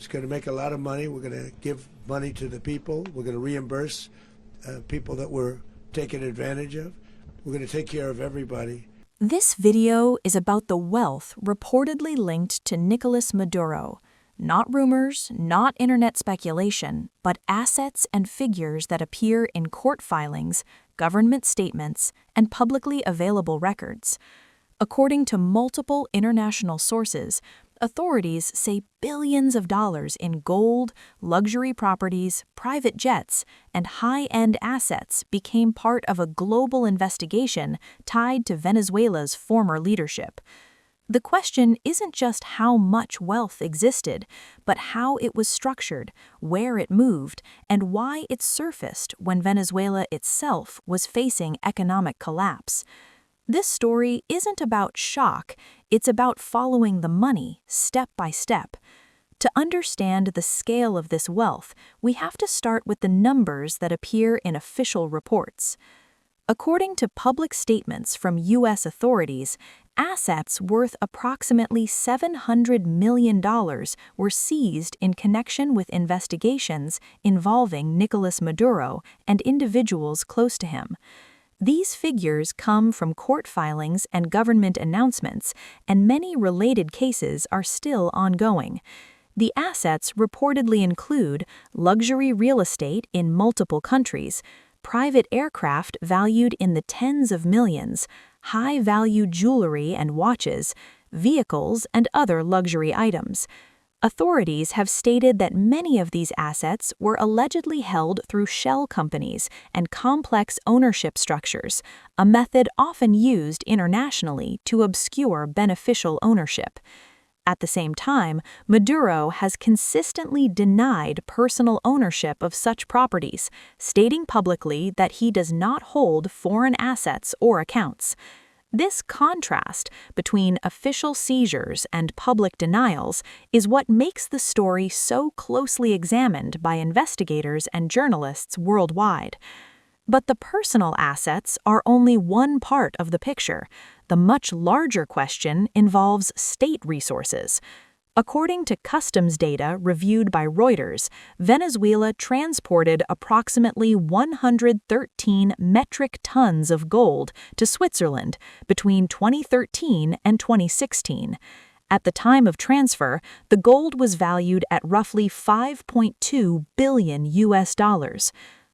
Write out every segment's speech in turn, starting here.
It's going to make a lot of money. We're going to give money to the people. We're going to reimburse people that were taken advantage of. We're going to take care of everybody. This video is about the wealth reportedly linked to Nicolás Maduro. Not rumors, not internet speculation, but assets and figures that appear in court filings, government statements, and publicly available records. According to multiple international sources, authorities say billions of dollars in gold, luxury properties, private jets, and high-end assets became part of a global investigation tied to Venezuela's former leadership. The question isn't just how much wealth existed, but how it was structured, where it moved, and why it surfaced when Venezuela itself was facing economic collapse. This story isn't about shock, it's about following the money step by step. To understand the scale of this wealth, we have to start with the numbers that appear in official reports. According to public statements from U.S. authorities, assets worth approximately $700 million were seized in connection with investigations involving Nicolás Maduro and individuals close to him. These figures come from court filings and government announcements, and many related cases are still ongoing. The assets reportedly include luxury real estate in multiple countries, private aircraft valued in the tens of millions, high-value jewelry and watches, vehicles, and other luxury items. Authorities have stated that many of these assets were allegedly held through shell companies and complex ownership structures, a method often used internationally to obscure beneficial ownership. At the same time, Maduro has consistently denied personal ownership of such properties, stating publicly that he does not hold foreign assets or accounts. This contrast between official seizures and public denials is what makes the story so closely examined by investigators and journalists worldwide. But the personal assets are only one part of the picture. The much larger question involves state resources. According to customs data reviewed by Reuters, Venezuela transported approximately 113 metric tons of gold to Switzerland between 2013 and 2016. At the time of transfer, the gold was valued at roughly $5.2 billion US.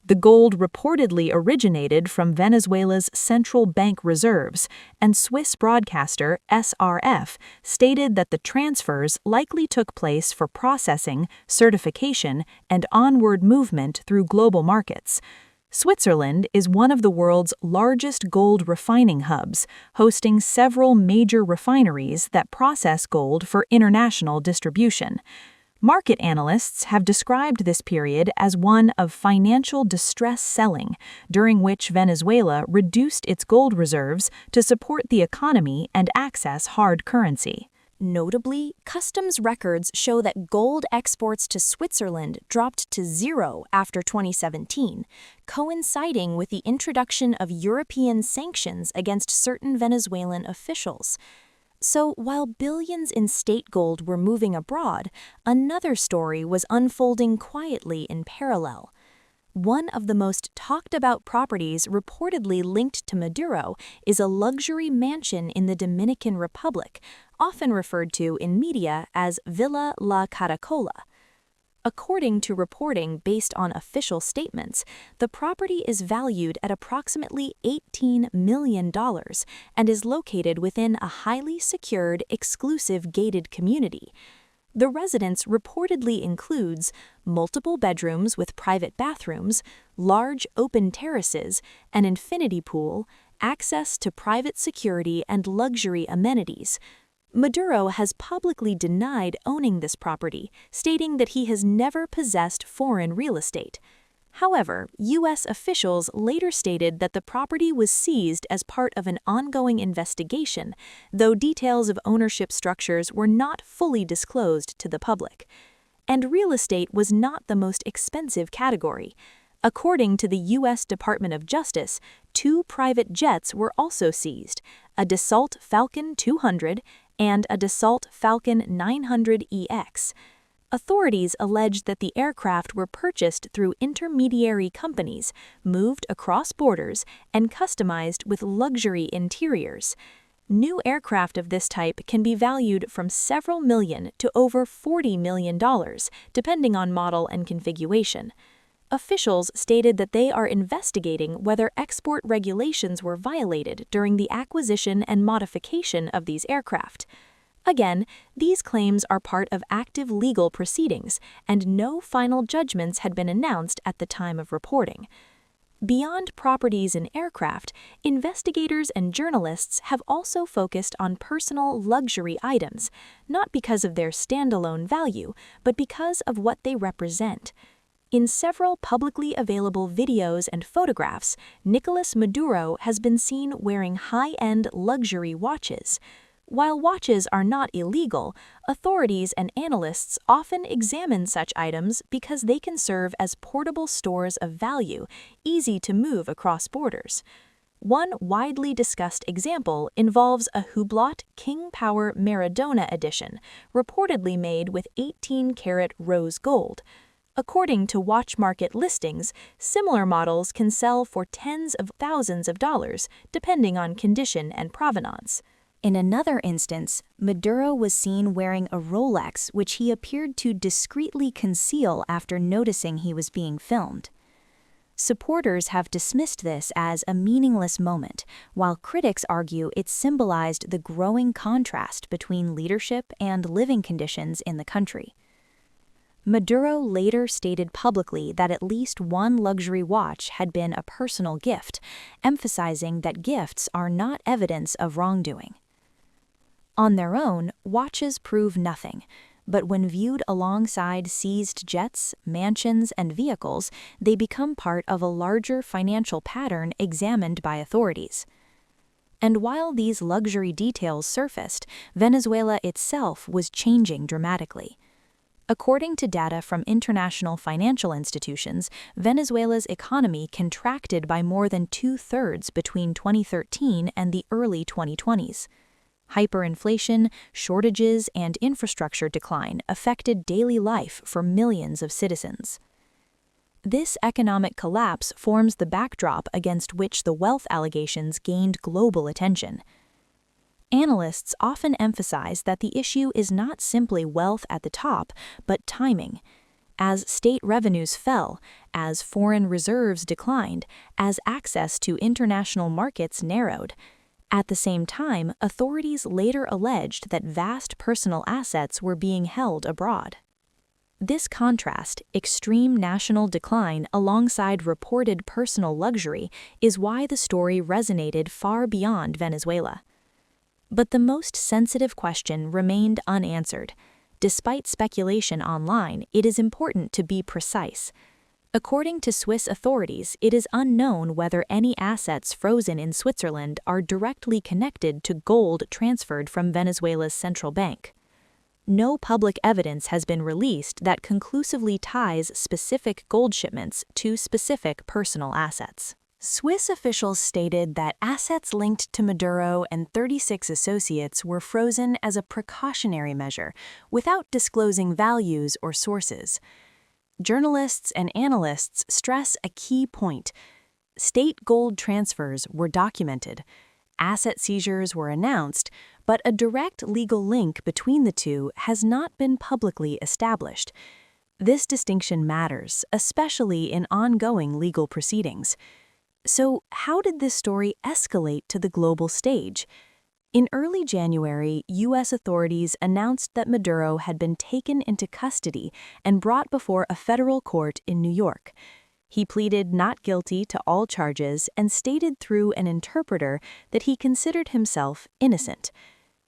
The gold reportedly originated from Venezuela's central bank reserves, and Swiss broadcaster SRF stated that the transfers likely took place for processing, certification, and onward movement through global markets. Switzerland is one of the world's largest gold refining hubs, hosting several major refineries that process gold for international distribution. Market analysts have described this period as one of financial distress selling, during which Venezuela reduced its gold reserves to support the economy and access hard currency. Notably, customs records show that gold exports to Switzerland dropped to zero after 2017, coinciding with the introduction of European sanctions against certain Venezuelan officials. So while billions in state gold were moving abroad, another story was unfolding quietly in parallel. One of the most talked about properties reportedly linked to Maduro is a luxury mansion in the Dominican Republic, often referred to in media as Villa La Caracola. According to reporting based on official statements, the property is valued at approximately $18 million and is located within a highly secured, exclusive gated community. The residence reportedly includes multiple bedrooms with private bathrooms, large open terraces, an infinity pool, access to private security and luxury amenities. Maduro has publicly denied owning this property, stating that he has never possessed foreign real estate. However, U.S. officials later stated that the property was seized as part of an ongoing investigation, though details of ownership structures were not fully disclosed to the public. And real estate was not the most expensive category. According to the U.S. Department of Justice, 2 private jets were also seized, a Dassault Falcon 200 and a Dassault Falcon 900EX. Authorities alleged that the aircraft were purchased through intermediary companies, moved across borders, and customized with luxury interiors. New aircraft of this type can be valued from several million to over $40 million, depending on model and configuration. Officials stated that they are investigating whether export regulations were violated during the acquisition and modification of these aircraft. Again, these claims are part of active legal proceedings, and no final judgments had been announced at the time of reporting. Beyond properties in aircraft, investigators and journalists have also focused on personal luxury items, not because of their standalone value, but because of what they represent. In several publicly available videos and photographs, Nicolás Maduro has been seen wearing high-end luxury watches. While watches are not illegal, authorities and analysts often examine such items because they can serve as portable stores of value, easy to move across borders. One widely discussed example involves a Hublot King Power Maradona edition, reportedly made with 18-karat rose gold. According to watch market listings, similar models can sell for tens of thousands of dollars, depending on condition and provenance. In another instance, Maduro was seen wearing a Rolex which he appeared to discreetly conceal after noticing he was being filmed. Supporters have dismissed this as a meaningless moment, while critics argue it symbolized the growing contrast between leadership and living conditions in the country. Maduro later stated publicly that at least one luxury watch had been a personal gift, emphasizing that gifts are not evidence of wrongdoing. On their own, watches prove nothing, but when viewed alongside seized jets, mansions, and vehicles, they become part of a larger financial pattern examined by authorities. And while these luxury details surfaced, Venezuela itself was changing dramatically. According to data from international financial institutions, Venezuela's economy contracted by more than 2/3 between 2013 and the early 2020s. Hyperinflation, shortages, and infrastructure decline affected daily life for millions of citizens. This economic collapse forms the backdrop against which the wealth allegations gained global attention. Analysts often emphasize that the issue is not simply wealth at the top, but timing. As state revenues fell, as foreign reserves declined, as access to international markets narrowed. At the same time, authorities later alleged that vast personal assets were being held abroad. This contrast, extreme national decline alongside reported personal luxury, is why the story resonated far beyond Venezuela. But the most sensitive question remained unanswered. Despite speculation online, it is important to be precise. According to Swiss authorities, it is unknown whether any assets frozen in Switzerland are directly connected to gold transferred from Venezuela's central bank. No public evidence has been released that conclusively ties specific gold shipments to specific personal assets. Swiss officials stated that assets linked to Maduro and 36 associates were frozen as a precautionary measure, without disclosing values or sources. Journalists and analysts stress a key point. State gold transfers were documented. Asset seizures were announced, but a direct legal link between the two has not been publicly established. This distinction matters, especially in ongoing legal proceedings. So, how did this story escalate to the global stage? In early January, U.S. authorities announced that Maduro had been taken into custody and brought before a federal court in New York. He pleaded not guilty to all charges and stated through an interpreter that he considered himself innocent.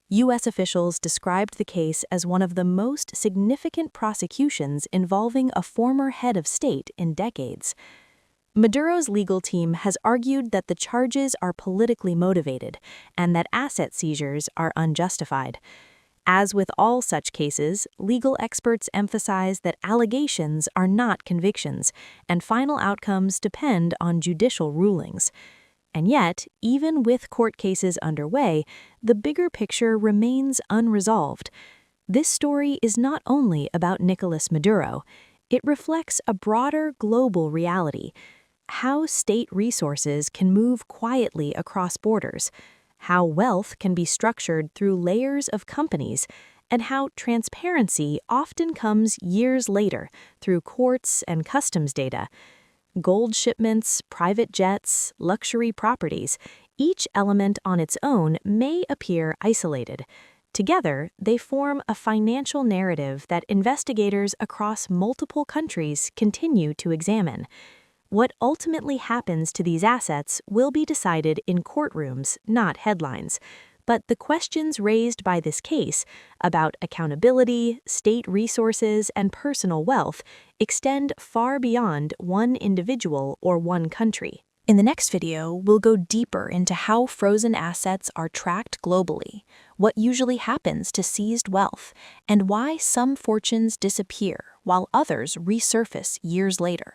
U.S. officials described the case as one of the most significant prosecutions involving a former head of state in decades. Maduro's legal team has argued that the charges are politically motivated and that asset seizures are unjustified. As with all such cases, legal experts emphasize that allegations are not convictions, and final outcomes depend on judicial rulings. And yet, even with court cases underway, the bigger picture remains unresolved. This story is not only about Nicolás Maduro, it reflects a broader global reality: how state resources can move quietly across borders, how wealth can be structured through layers of companies, and how transparency often comes years later through courts and customs data. Gold shipments, private jets, luxury properties, each element on its own may appear isolated. Together, they form a financial narrative that investigators across multiple countries continue to examine. What ultimately happens to these assets will be decided in courtrooms, not headlines. But the questions raised by this case about accountability, state resources, and personal wealth extend far beyond one individual or one country. In the next video, we'll go deeper into how frozen assets are tracked globally, what usually happens to seized wealth, and why some fortunes disappear while others resurface years later.